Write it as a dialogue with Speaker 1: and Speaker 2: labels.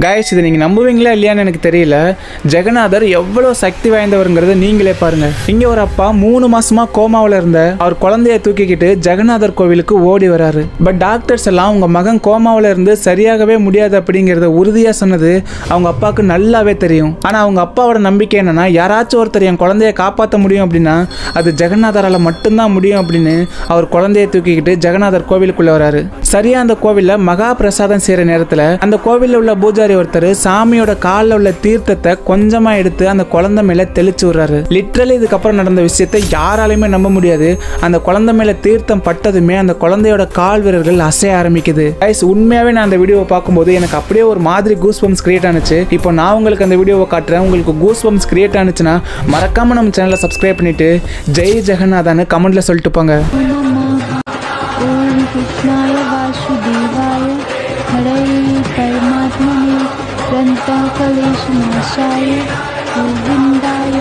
Speaker 1: Guys இது நீங்க நம்புவீங்களா இல்லையான்னு எனக்கு தெரியல. ஜெகநாதர் எவ்வளவு சக்தி வாய்ந்தவர்ங்கறத நீங்களே பாருங்க. இங்க ஒரு அப்பா 3 மாசமா கோமாவுல இருந்த அவர் குழந்தையை தூக்கிக்கிட்டு ஜெகநாதர் கோவிலுக்கு ஓடி வராரு. பட் டாக்டர்ஸ் எல்லாம் உங்க மகன் கோமாவுல இருந்து சரியாகவே முடியாது அப்படிங்கறத உறுதியா சொன்னது அவங்க அப்பாவுக்கு நல்லாவே தெரியும். ஆனா அவங்க அப்பாவோட நம்பிக்கை என்னன்னா யாராச்சும் ஒருத்தர் என் குழந்தையை காப்பாற்ற முடியும் அப்படின்னா அது ஜெகநாதரால மட்டும்தான் முடியும் அப்படின்னு அவர் குழந்தையை தூக்கிக்கிட்டு ஜெகநாதர் கோவிலுக்குள்ள வராரு. சரியா அந்த கோவில்ல மகா பிரசாதம் செய்யற நேரத்துல அந்த கோவில்ல உள்ள பூஜாரி ஒருத்தர் சாமியோட கால்ல உள்ள தீர்த்தத்தை கொஞ்சமா எடுத்து அந்த குழந்தை மேல தெளிச்சு விடுறாரு. லிட்டரலி இதுக்கப்புறம் நடந்த விஷயத்தை யாராலையுமே நம்ப முடியாது. அந்த குழந்தை மேல தீர்த்தம் பட்டதுமே அந்த குழந்தையோட கால் விரல்கள் அசைய ஆரம்பிக்குது. கைஸ் உண்மையாவே நான் அந்த வீடியோவை பார்க்கும்போது எனக்கு அப்படியே ஒரு மாதிரி கூஸ் பம்ப்ஸ் கிரியேட் ஆனிச்சு. இப்போ நான் உங்களுக்கு அந்த வீடியோவை காட்டுறேன். உங்களுக்கு கூஸ் பம்ப்ஸ் கிரியேட் ஆனிச்சுன்னா மறக்காம நம்ம சேனலை சப்ஸ்கிரைப் பண்ணிட்டு ஜெய் ஜெகநாதன்னு கமெண்ட்ல சொல்லிட்டு போங்க.
Speaker 2: परमात्मने ग्रंथ कलेश नाशाय गोविंदाय